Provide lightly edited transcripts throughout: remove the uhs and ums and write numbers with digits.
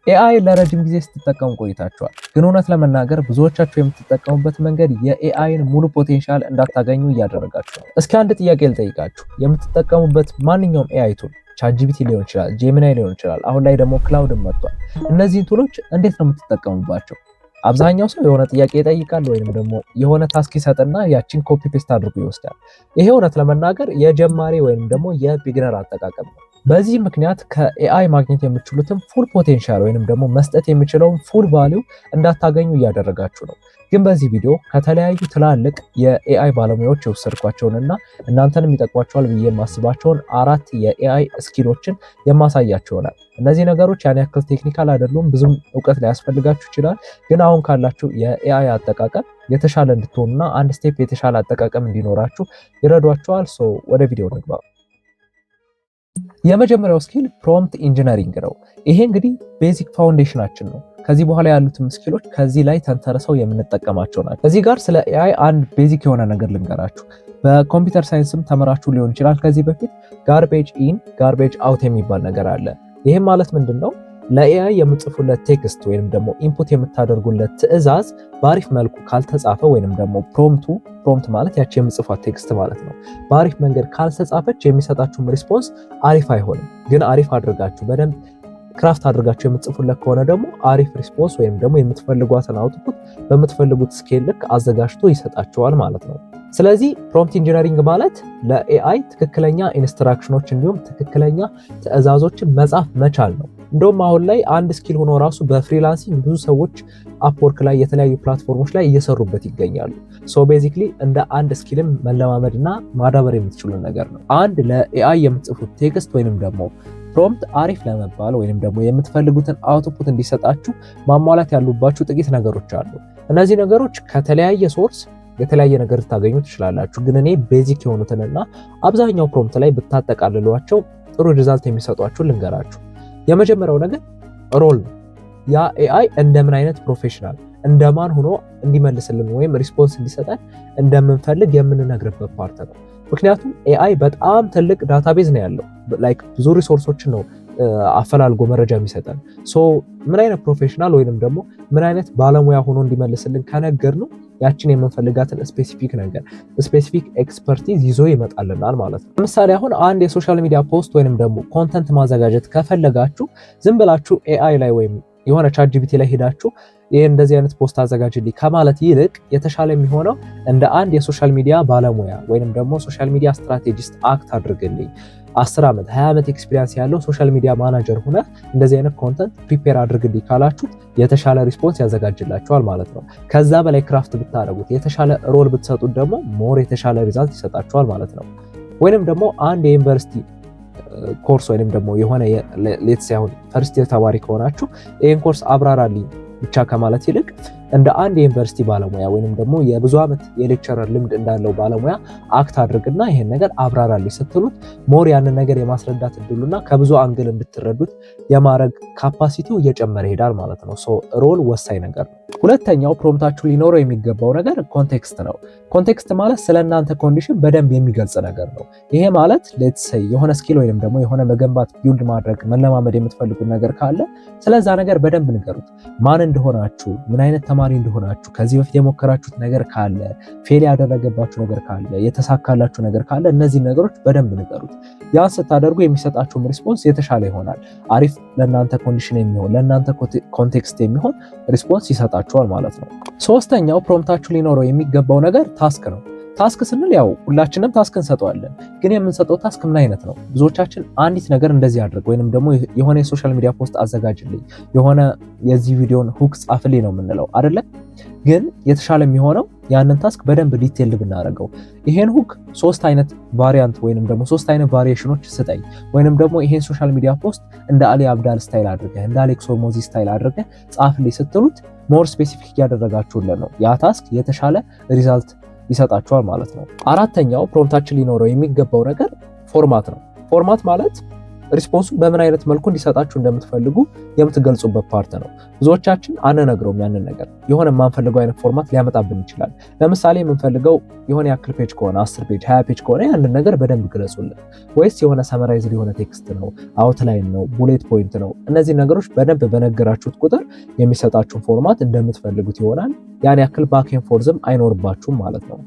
ኤአይ ለረጅም ጊዜ ስትጠቀሙ ቆይታችኋል። ግን እውነት ለመናገር ብዙዎቻችሁ የምትጠቀሙበት መንገድ የኤአይን ሙሉ ፖቴንሻል እንዳታገኙ እያደረጋችሁ ነው። እስኪ አንድ ጥያቄ ልጠይቃችሁ። የምትጠቀሙበት ማንኛውም ኤአይ ቱል ቻትጂፒቲ ሊሆን ይችላል፣ ጄሚናይ ሊሆን ይችላል፣ አሁን ላይ ደግሞ ክላውድን መጥቷል። እነዚህን ቱሎች እንዴት ነው የምትጠቀሙባቸው? አብዛኛው ሰው የሆነ ጥያቄ ይጠይቃል ወይንም ደግሞ የሆነ ታስክ ይሰጥና ያችን ኮፒ ፔስት አድርጎ ይወስዳል። ይሄ እውነት ለመናገር የጀማሪ ወይንም ደግሞ የቢግነር አጠቃቀም ነው። በዚህ ምክንያት ከኤአይ ማግኘት የምትችሉትን ፉል ፖቴንሻል ወይንም ደግሞ መስጠት የሚችለውን ፉል ቫሊዩ እንዳታገኙ እያደረጋችሁ ነው። ግን በዚህ ቪዲዮ ከተለያዩ ትላልቅ የኤአይ ባለሙያዎች የወሰድኳቸውንና እናንተንም ይጠቅሟቸዋል ብዬ የማስባቸውን 4 የኤአይ ስኪሎችን የማሳያችሁ ይሆናል። እነዚህ ነገሮች ያን ያክል ቴክኒካል አይደሉም፣ ብዙም እውቀት ሊያስፈልጋችሁ ይችላል። ግን አሁን ካላችሁ የኤአይ አጠቃቀም የተሻለ እንድትሆኑና አንድ ስቴፕ የተሻለ አጠቃቀም እንዲኖራችሁ ይረዷችኋል። ወደ ቪዲዮ ንግባ። የመጀመሪያው ስኪል ፕሮምፕት ኢንጂነሪንግ ነው። ይሄ እንግዲህ ቤዚክ ፋውንዴሽናችን ነው። ከዚህ በኋላ ያሉትም ስኪሎች ከዚህ ላይ ተንተርሰው የምንጠቀማቸው ናቸው። ከዚህ ጋር ስለ ኤአይ አንድ ቤዚክ የሆነ ነገር ልንገራችሁ። በኮምፒውተር ሳይንስም ተመራችሁ ሊሆን ይችላል ከዚህ በፊት ጋርቤጅ ኢን ጋርቤጅ አውት የሚባል ነገር አለ። ይህም ማለት ምንድን ነው? ለኤአይ የምጽፉለት ቴክስት ወይንም ደግሞ ኢንፑት የምታደርጉለት ትዕዛዝ በአሪፍ መልኩ ካልተጻፈ ወይንም ደግሞ ፕሮምፕት ማለት ያቺ የምጽፏት ቴክስት ማለት ነው፣ በአሪፍ መንገድ ካልተጻፈች የሚሰጣችሁም ሪስፖንስ አሪፍ አይሆንም። ግን አሪፍ አድርጋችሁ በደንብ ክራፍት አድርጋችሁ የምትጽፉለት ከሆነ ደግሞ አሪፍ ሪስፖንስ ወይም ደግሞ የምትፈልጓትን አውትፑት በምትፈልጉት ስኬል ልክ አዘጋጅቶ ይሰጣችኋል ማለት ነው። ስለዚህ ፕሮምፕት ኢንጂነሪንግ ማለት ለኤአይ ትክክለኛ ኢንስትራክሽኖች እንዲሁም ትክክለኛ ትዕዛዞችን መጻፍ መቻል ነው። እንደውም አሁን ላይ አንድ ስኪል ሆኖ ራሱ በፍሪላንሲንግ ብዙ ሰዎች አፕወርክ ላይ የተለያዩ ፕላትፎርሞች ላይ እየሰሩበት ይገኛሉ። ቤዚክሊ እንደ አንድ ስኪልም መለማመድና ማዳበር የምትችሉ ነገር ነው። አንድ ለኤአይ የምትጽፉት ቴክስት ወይንም ደግሞ ፕሮምፕት አሪፍ ለመባል ወይንም ደግሞ የምትፈልጉትን አውትፑት እንዲሰጣችሁ ማሟላት ያሉባችሁ ጥቂት ነገሮች አሉ። እነዚህ ነገሮች ከተለያየ ሶርስ የተለያየ ነገር ልታገኙ ትችላላችሁ። ግን እኔ ቤዚክ የሆኑትንና አብዛኛው ፕሮምፕት ላይ ብታጠቃልሏቸው ጥሩ ሪዛልት የሚሰጧችሁ ልንገራችሁ። የመጀመሪያው ነገር ሮል ነው። ያ ኤአይ እንደምን አይነት ፕሮፌሽናል እንደማን ሆኖ እንዲመልስልን ወይም ሪስፖንስ እንዲሰጠን እንደምንፈልግ የምንነግርበት ፓርት ነው። ምክንያቱም ኤአይ በጣም ትልቅ ዳታቤዝ ነው ያለው። ላይክ ብዙ ሪሶርሶችን ነው አፈላልጎ መረጃ የሚሰጠን። ምን አይነት ፕሮፌሽናል ወይንም ደግሞ ምን አይነት ባለሙያ ሆኖ እንዲመልስልን ከነገር ነው ያችን የምንፈልጋትን ስፔሲፊክ ነገር ስፔሲፊክ ኤክስፐርቲዝ ይዞ ይመጣልናል ማለት ነው። ለምሳሌ አሁን አንድ የሶሻል ሚዲያ ፖስት ወይንም ደግሞ ኮንተንት ማዘጋጀት ከፈለጋችሁ ዝም ብላችሁ ኤአይ ላይ ወይም የሆነ ቻትጂፒቲ ላይ ሄዳችሁ ይሄ እንደዚህ አይነት ፖስት አዘጋጅልኝ ከማለት ይልቅ የተሻለ የሚሆነው እንደ አንድ የሶሻል ሚዲያ ባለሙያ ወይንም ደግሞ ሶሻል ሚዲያ ስትራቴጂስት አክት አድርግልኝ 10 ዓመት 20 ዓመት ኤክስፒሪየንስ ያለው ሶሻል ሚዲያ ማናጀር ሆነ እንደዚህ አይነት ኮንተንት ፕሪፔር አድርግልኝ ካላችሁ የተሻለ ሪስፖንስ ያዘጋጅላችኋል ማለት ነው። ከዛ በላይ ክራፍት ብታደርጉት የተሻለ ሮል ብትሰጡት ደግሞ ሞር የተሻለ ሪዛልት ይሰጣችኋል ማለት ነው። ወይንም ደግሞ አንድ የዩኒቨርሲቲ ኮርስ ወይንም ደግሞ የሆነ ሌትስ አሁን ፈርስት ኢየር ተማሪ ከሆናችሁ ይሄን ኮርስ አብራራልኝ ብቻ ከማለት ይልቅ እንደ አንድ የዩኒቨርሲቲ ባለሙያ ወይንም ደግሞ የብዙ ዓመት የሌክቸረር ልምድ እንዳለው ባለሙያ አክት አድርግና ይሄን ነገር አብራራልኝ ስትሉት ሞር ያንን ነገር የማስረዳት እድሉና ከብዙ አንግል እንድትረዱት የማድረግ ካፓሲቲው እየጨመረ ይሄዳል ማለት ነው። ሮል ወሳኝ ነገር ነው። ሁለተኛው ፕሮምፕታችሁ ሊኖረው የሚገባው ነገር ኮንቴክስት ነው። ኮንቴክስት ማለት ስለእናንተ ኮንዲሽን በደንብ የሚገልጽ ነገር ነው። ይሄ ማለት ሌትስ ሴይ የሆነ ስኪል ወይንም ደግሞ የሆነ መገንባት ቢልድ ማድረግ መለማመድ የምትፈልጉት ነገር ካለ ስለዛ ነገር በደንብ ንገሩት። ማን እንደሆናችሁ፣ ምን አይነት ተማሪ እንደሆናችሁ፣ ከዚህ በፊት የሞከራችሁት ነገር ካለ፣ ፌል ያደረገባችሁ ነገር ካለ፣ የተሳካላችሁ ነገር ካለ እነዚህ ነገሮች በደንብ ንገሩት። ያን ስታደርጉ የሚሰጣችሁ ሪስፖንስ የተሻለ ይሆናል። አሪፍ ለእናንተ ኮንዲሽን የሚሆን ለእናንተ ኮንቴክስት የሚሆን ሪስፖንስ ይሰጣችኋል ማለት ነው። ሶስተኛው ፕሮምፕታችሁ ሊኖረው የሚገባው ነገር ታስክ ነው። ታስክ ስንል ያው ሁላችንም ታስክ እንሰጠዋለን። ግን የምንሰጠው ታስክ ምን አይነት ነው? ብዙዎቻችን አንዲት ነገር እንደዚህ አድርግ ወይንም ደግሞ የሆነ የሶሻል ሚዲያ ፖስት አዘጋጅልኝ፣ የሆነ የዚህ ቪዲዮን ሁክ ጻፍልኝ ነው የምንለው አይደለ? ግን የተሻለ የሚሆነው ያንን ታስክ በደንብ ዲቴይልድ ብናደርገው፣ ይሄን ሁክ 3 አይነት ቫሪያንት ወይንም ደግሞ 3 አይነት ቫሪዬሽኖች ስጠኝ፣ ወይንም ደግሞ ይሄን ሶሻል ሚዲያ ፖስት እንደ አሊ አብዳል ስታይል አድርገህ እንደ አሌክስ ሆርሞዚ ስታይል አድርገህ ጻፍልኝ ስትሉት ሞር ስፔሲፊክ ያደረጋችሁልን ነው ያ ታስክ የተሻለ ሪዛልት ይሰጣችኋል ማለት ነው። አራተኛው ፕሮምፕታችን ሊኖረው የሚገባው ነገር ፎርማት ነው። ፎርማት ማለት ሪስፖንሱን በምን አይነት መልኩ እንዲሰጣችሁ እንደምትፈልጉ የምትገልጹበት ፓርት ነው። ብዙዎቻችን አንነግረውም ያንን ነገር። የሆነ የማንፈልገው አይነት ፎርማት ሊያመጣብን ይችላል። ለምሳሌ የምንፈልገው የሆነ ያክል ፔጅ ከሆነ 10 ፔጅ 20 ፔጅ ከሆነ ያንን ነገር በደንብ ግለጹልን። ወይስ የሆነ ሰመራይዝድ የሆነ ቴክስት ነው፣ አውትላይን ነው፣ ቡሌት ፖይንት ነው። እነዚህ ነገሮች በደንብ በነገራችሁት ቁጥር የሚሰጣችሁን ፎርማት እንደምትፈልጉት ይሆናል። ያን ያክል ባክ ኤንድ ፎርዝም አይኖርባችሁም ማለት ነው።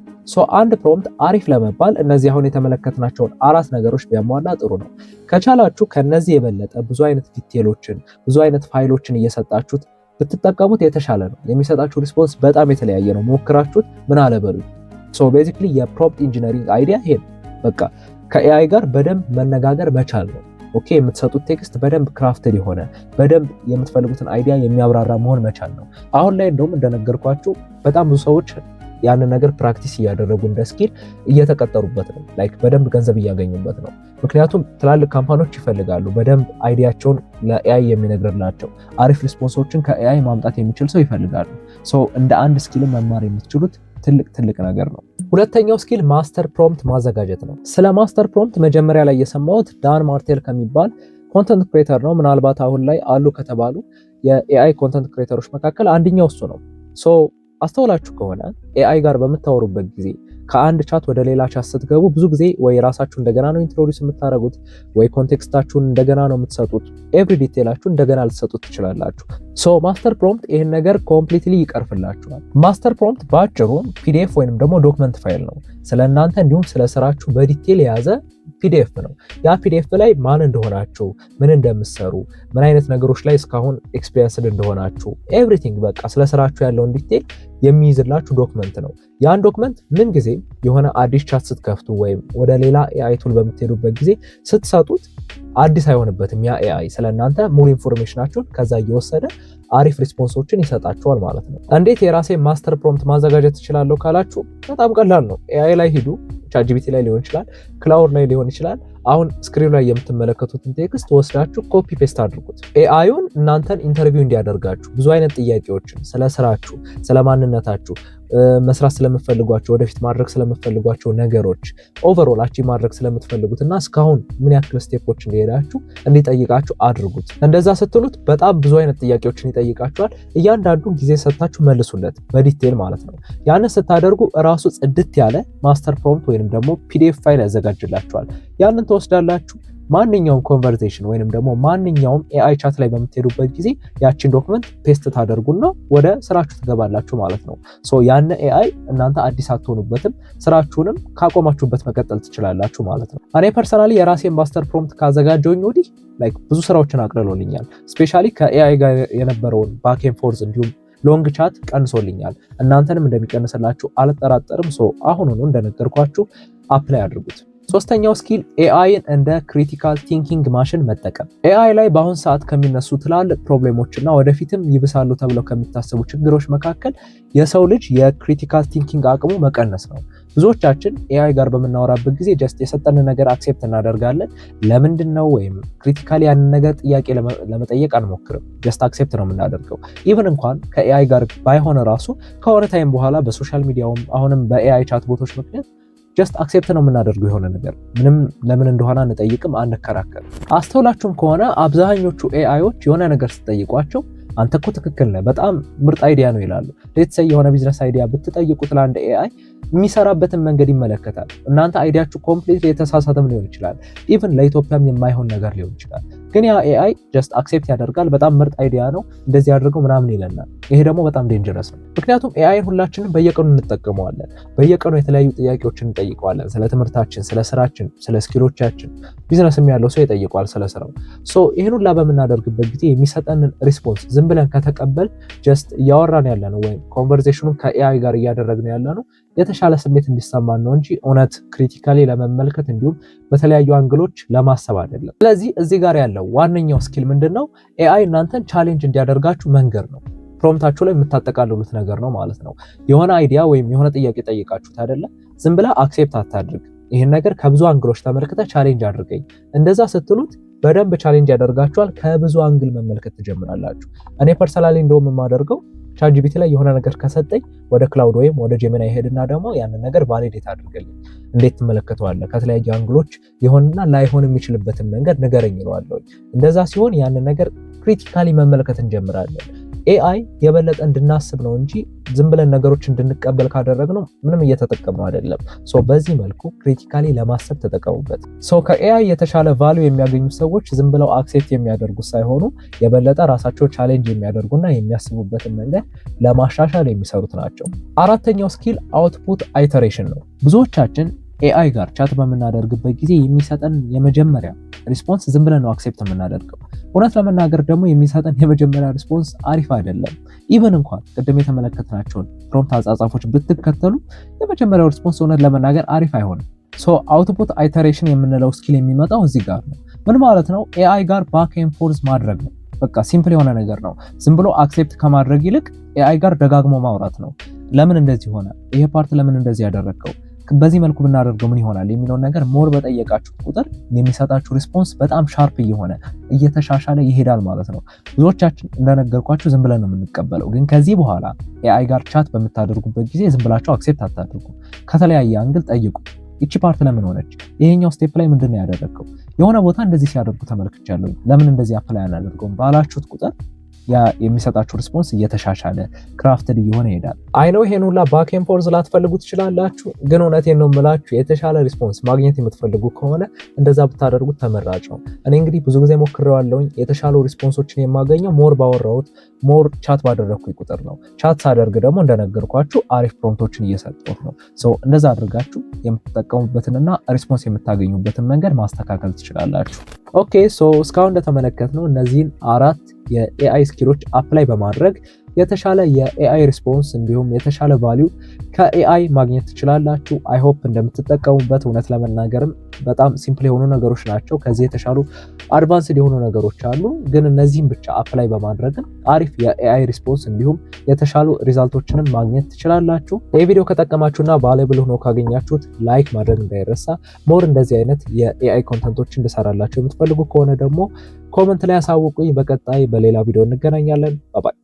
አንድ ፕሮምፕት አሪፍ ለመባል እነዚህ አሁን የተመለከትናቸውን 4 ነገሮች ቢያሟላ ጥሩ ነው። ከቻላችሁ ከነዚህ የበለጠ ብዙ አይነት ዲቴሎችን ብዙ አይነት ፋይሎችን እየሰጣችሁት ብትጠቀሙት የተሻለ ነው። የሚሰጣችሁ ሪስፖንስ በጣም የተለያየ ነው። ሞክራችሁት ምን አለበሉ። ቤዚክሊ የፕሮምፕት ኢንጂነሪንግ አይዲያ ይሄ በቃ ከኤአይ ጋር በደንብ መነጋገር መቻል ነው። ኦኬ የምትሰጡት ቴክስት በደንብ ክራፍትድ የሆነ በደንብ የምትፈልጉትን አይዲያ የሚያብራራ መሆን መቻል ነው። አሁን ላይ እንደውም እንደነገርኳችሁ በጣም ብዙ ሰዎች ያንን ነገር ፕራክቲስ እያደረጉ እንደ ስኪል እየተቀጠሩበት ነው። ላይክ በደንብ ገንዘብ እያገኙበት ነው። ምክንያቱም ትላልቅ ካምፓኒዎች ይፈልጋሉ በደንብ አይዲያቸውን ለኤአይ የሚነግርላቸው አሪፍ ሪስፖንሶችን ከኤአይ ማምጣት የሚችል ሰው ይፈልጋሉ። እንደ አንድ ስኪል መማር የምትችሉት ትልቅ ነገር ነው። ሁለተኛው ስኪል ማስተር ፕሮምፕት ማዘጋጀት ነው። ስለ ማስተር ፕሮምፕት መጀመሪያ ላይ የሰማሁት ዳን ማርቴል ከሚባል ኮንተንት ክሬተር ነው። ምናልባት አሁን ላይ አሉ ከተባሉ የኤአይ ኮንተንት ክሬተሮች መካከል አንደኛው እሱ ነው። አስተውላችሁ ከሆነ ኤአይ ጋር በምታወሩበት ጊዜ ከአንድ ቻት ወደ ሌላ ቻት ስትገቡ ብዙ ጊዜ ወይ ራሳችሁ እንደገና ነው ኢንትሮዲዩስ የምታደርጉት ወይ ኮንቴክስታችሁን እንደገና ነው የምትሰጡት። ኤቭሪ ዲቴላችሁ እንደገና ልትሰጡት ትችላላችሁ። ማስተር ፕሮምፕት ይህን ነገር ኮምፕሊትሊ ይቀርፍላችኋል። ማስተር ፕሮምፕት በአጭሩ ፒዲኤፍ ወይንም ደግሞ ዶክመንት ፋይል ነው። ስለ እናንተ እንዲሁም ስለ ስራችሁ በዲቴል የያዘ ፒዲኤፍ ነው። ያ ፒዲኤፍ ላይ ማን እንደሆናችሁ፣ ምን እንደምትሰሩ፣ ምን አይነት ነገሮች ላይ እስካሁን ኤክስፒሪየንስድ እንደሆናችሁ ኤቭሪቲንግ በቃ ስለ ስራችሁ ያለውን ዲቴል የሚይዝላችሁ ዶክመንት ነው። ያን ዶክመንት ምን ጊዜ የሆነ አዲስ ቻት ስትከፍቱ ወይም ወደ ሌላ ኤአይ ቱል በምትሄዱበት ጊዜ ስትሰጡት አዲስ አይሆንበትም። ያ ኤአይ ስለእናንተ ሙሉ ኢንፎርሜሽናችሁን ከዛ እየወሰደ አሪፍ ሪስፖንሶችን ይሰጣችኋል ማለት ነው። እንዴት የራሴ ማስተር ፕሮምፕት ማዘጋጀት ትችላለሁ ካላችሁ በጣም ቀላል ነው። ኤአይ ላይ ሂዱ። ቻትጂፒቲ ላይ ሊሆን ይችላል፣ ክላውድ ላይ ሊሆን ይችላል። አሁን ስክሪን ላይ የምትመለከቱትን ቴክስት ወስዳችሁ ኮፒ ፔስት አድርጉት። ኤአይውን እናንተን ኢንተርቪው እንዲያደርጋችሁ ብዙ አይነት ጥያቄዎችን ስለ ስራችሁ፣ ስለ ማንነታችሁ፣ መስራት ስለምትፈልጓቸው፣ ወደፊት ማድረግ ስለምትፈልጓቸው ነገሮች፣ ኦቨርኦል አቺቭ ማድረግ ስለምትፈልጉት እና እስካሁን ምን ያክል ስቴፖች እንደሄዳችሁ እንዲጠይቃችሁ አድርጉት። እንደዛ ስትሉት በጣም ብዙ አይነት ጥያቄዎችን ይጠይቃችኋል። እያንዳንዱን ጊዜ ሰጥታችሁ መልሱለት በዲቴል ማለት ነው። ያንን ስታደርጉ እራሱ ጽድት ያለ ማስተር ፕሮምፕት ወይንም ደግሞ ፒዲኤፍ ፋይል ያዘጋጅላችኋል። ያንን ትወስዳላችሁ። ማንኛውም ኮንቨርሴሽን ወይንም ደግሞ ማንኛውም ኤአይ ቻት ላይ በምትሄዱበት ጊዜ ያችን ዶክመንት ፔስት ታደርጉና ወደ ስራችሁ ትገባላችሁ ማለት ነው። ያን ኤአይ እናንተ አዲስ አትሆኑበትም፣ ስራችሁንም ካቆማችሁበት መቀጠል ትችላላችሁ ማለት ነው። እኔ ፐርሰናሊ የራሴን ማስተር ፕሮምፕት ካዘጋጀሁኝ ወዲህ ላይክ ብዙ ስራዎችን አቅልሎልኛል። ስፔሻሊ ከኤአይ ጋር የነበረውን ባክ ኤንድ ፎርዝ እንዲሁም ሎንግ ቻት ቀንሶልኛል። እናንተንም እንደሚቀንስላችሁ አልጠራጠርም። አሁኑኑ እንደነገርኳችሁ አፕላይ አድርጉት። ሶስተኛው ስኪል ኤአይን እንደ ክሪቲካል ቲንኪንግ ማሽን መጠቀም። ኤአይ ላይ በአሁን ሰዓት ከሚነሱ ትላልቅ ፕሮብሌሞችና ወደፊትም ይብሳሉ ተብለው ከሚታሰቡ ችግሮች መካከል የሰው ልጅ የክሪቲካል ቲንኪንግ አቅሙ መቀነስ ነው። ብዙዎቻችን ኤአይ ጋር በምናወራበት ጊዜ ጀስት የሰጠንን ነገር አክሴፕት እናደርጋለን። ለምንድን ነው ወይም ክሪቲካሊ ያንን ነገር ጥያቄ ለመጠየቅ አንሞክርም። ጀስት አክሴፕት ነው የምናደርገው። ኢቭን እንኳን ከኤአይ ጋር ባይሆን ራሱ ከሆነ ታይም በኋላ በሶሻል ሚዲያውም አሁንም በኤአይ ቻት ቦቶች ምክንያት ጀስት አክሴፕት ነው የምናደርገው። የሆነ ነገር ምንም ለምን እንደሆነ አንጠይቅም፣ አንከራከርም። አስተውላችሁም ከሆነ አብዛኞቹ ኤአይዎች የሆነ ነገር ስትጠይቋቸው አንተ እኮ ትክክል ነህ፣ በጣም ምርጥ አይዲያ ነው ይላሉ። ሌትስ የሆነ ቢዝነስ አይዲያ ብትጠይቁት ለአንድ ኤአይ የሚሰራበትን መንገድ ይመለከታል። እናንተ አይዲያችሁ ኮምፕሊት የተሳሳተም ሊሆን ይችላል፣ ኢቭን ለኢትዮጵያም የማይሆን ነገር ሊሆን ይችላል። ግን ያ ኤአይ ጀስት አክሴፕት ያደርጋል። በጣም ምርጥ አይዲያ ነው እንደዚህ አድርገው ምናምን ይለናል። ይሄ ደግሞ በጣም ዴንጀረስ ነው። ምክንያቱም ኤአይን ሁላችንም በየቀኑ እንጠቀመዋለን። በየቀኑ የተለያዩ ጥያቄዎችን እንጠይቀዋለን። ስለ ትምህርታችን፣ ስለ ስራችን፣ ስለ ስኪሎቻችን። ቢዝነስም ያለው ሰው ይጠይቀዋል ስለ ስራው። ይህን ሁላ በምናደርግበት ጊዜ የሚሰጠንን ሪስፖንስ ዝም ብለን ከተቀበል ጀስት እያወራን ያለ ነው ወይም ኮንቨርሴሽኑን ከኤአይ ጋር እያደረግን ያለ ነው የተሻለ ስሜት እንዲሰማን ነው እንጂ እውነት ክሪቲካሊ ለመመልከት እንዲሁም በተለያዩ አንግሎች ለማሰብ አይደለም። ስለዚህ እዚህ ጋር ያለው ዋነኛው ስኪል ምንድነው? ኤአይ እናንተን ቻሌንጅ እንዲያደርጋችሁ መንገድ ነው። ፕሮምፕታችሁ ላይ የምታጠቃልሉት ነገር ነው ማለት ነው። የሆነ አይዲያ ወይም የሆነ ጥያቄ ጠይቃችሁት አይደለ? ዝም ብላ አክሴፕት አታድርግ። ይህን ነገር ከብዙ አንግሎች ተመልክተ ቻሌንጅ አድርገኝ። እንደዛ ስትሉት በደንብ ቻሌንጅ ያደርጋችኋል። ከብዙ አንግል መመልከት ትጀምራላችሁ። እኔ ፐርሰናሊ እንደውም የማደርገው ቻትጂፒቲ ላይ የሆነ ነገር ከሰጠኝ ወደ ክላውድ ወይም ወደ ጄሚናይ ሄድና ደግሞ ያንን ነገር ቫሊዴት አድርገልኝ፣ እንዴት ትመለከተዋለህ? ከተለያዩ አንግሎች ሊሆንና ላይሆን የሚችልበትን መንገድ ንገረኝ እለዋለሁ። እንደዛ ሲሆን ያንን ነገር ክሪቲካሊ መመልከት እንጀምራለን። ኤአይ የበለጠ እንድናስብ ነው እንጂ ዝም ብለን ነገሮች እንድንቀበል ካደረግነው ምንም እየተጠቀምነው አይደለም። በዚህ መልኩ ክሪቲካሊ ለማሰብ ተጠቀሙበት። ከኤአይ የተሻለ ቫልዩ የሚያገኙ ሰዎች ዝም ብለው አክሴፕት የሚያደርጉ ሳይሆኑ የበለጠ ራሳቸው ቻሌንጅ የሚያደርጉና የሚያስቡበትን መንገድ ለማሻሻል የሚሰሩት ናቸው። አራተኛው ስኪል አውትፑት አይተሬሽን ነው። ብዙዎቻችን ኤአይ ጋር ቻት በምናደርግበት ጊዜ የሚሰጠን የመጀመሪያ ሪስፖንስ ዝም ብለን ነው አክሴፕት የምናደርገው። እውነት ለመናገር ደግሞ የሚሰጠን የመጀመሪያ ሪስፖንስ አሪፍ አይደለም። ኢቨን እንኳን ቅድም የተመለከትናቸውን ፕሮምፕት አጻጻፎች ብትከተሉ የመጀመሪያው ሪስፖንስ እውነት ለመናገር አሪፍ አይሆንም። አውትፑት አይተሬሽን የምንለው ስኪል የሚመጣው እዚህ ጋር ነው። ምን ማለት ነው? ኤአይ ጋር ባክ ኤንድ ፎርዝ ማድረግ ነው። በቃ ሲምፕል የሆነ ነገር ነው። ዝም ብሎ አክሴፕት ከማድረግ ይልቅ ኤአይ ጋር ደጋግሞ ማውራት ነው። ለምን እንደዚህ ሆነ? ይሄ ፓርት ለምን እንደዚህ ያደረግከው? በዚህ መልኩ ብናደርገው ምን ይሆናል የሚለውን ነገር ሞር በጠየቃችሁ ቁጥር የሚሰጣችሁ ሪስፖንስ በጣም ሻርፕ እየሆነ እየተሻሻለ ይሄዳል ማለት ነው። ብዙዎቻችን እንደነገርኳችሁ ዝም ብለን ነው የምንቀበለው። ግን ከዚህ በኋላ ኤአይ ጋር ቻት በምታደርጉበት ጊዜ ዝም ብላችሁ አክሴፕት አታድርጉ። ከተለያየ አንግል ጠይቁ። ይቺ ፓርት ለምን ሆነች? ይሄኛው ስቴፕ ላይ ምንድን ነው ያደረግከው? የሆነ ቦታ እንደዚህ ሲያደርጉ ተመልክቻለሁ፣ ለምን እንደዚህ አፕላይ አናደርገውም ባላችሁት ቁጥር ያ የሚሰጣችሁ ሪስፖንስ እየተሻሻለ ክራፍትድ እየሆነ ይሄዳል። አይ ነው ይሄን ሁላ ባክ ኤንድ ፎርዝ ላትፈልጉ ትችላላችሁ፣ ግን እውነቴን ነው የምላችሁ የተሻለ ሪስፖንስ ማግኘት የምትፈልጉ ከሆነ እንደዛ ብታደርጉት ተመራጭ ነው። እኔ እንግዲህ ብዙ ጊዜ ሞክሬዋለሁኝ። የተሻሉ ሪስፖንሶችን የማገኘው ሞር ባወራሁት ሞር ቻት ባደረግኩኝ ቁጥር ነው። ቻት ሳደርግ ደግሞ እንደነገርኳችሁ አሪፍ ፕሮምፕቶችን እየሰጠሁት ነው። እንደዛ አድርጋችሁ የምትጠቀሙበትንና ሪስፖንስ የምታገኙበትን መንገድ ማስተካከል ትችላላችሁ። ኦኬ እስካሁን እንደተመለከትነው እነዚህን 4 የኤአይ ስኪሎች አፕላይ በማድረግ የተሻለ የኤአይ ሪስፖንስ እንዲሁም የተሻለ ቫልዩ ከኤአይ ማግኘት ትችላላችሁ። አይ ሆፕ እንደምትጠቀሙበት። እውነት ለመናገርም በጣም ሲምፕል የሆኑ ነገሮች ናቸው። ከዚህ የተሻሉ አድቫንስድ የሆኑ ነገሮች አሉ፣ ግን እነዚህም ብቻ አፕላይ በማድረግ አሪፍ የኤአይ ሪስፖንስ እንዲሁም የተሻሉ ሪዛልቶችንም ማግኘት ትችላላችሁ። ይህ ቪዲዮ ከጠቀማችሁና ቫሉብል ሆኖ ካገኛችሁት ላይክ ማድረግ እንዳይረሳ። ሞር እንደዚህ አይነት የኤአይ ኮንተንቶች እንድሰራላችሁ የምትፈልጉ ከሆነ ደግሞ ኮመንት ላይ አሳውቁኝ። በቀጣይ በሌላ ቪዲዮ እንገናኛለን። ባይ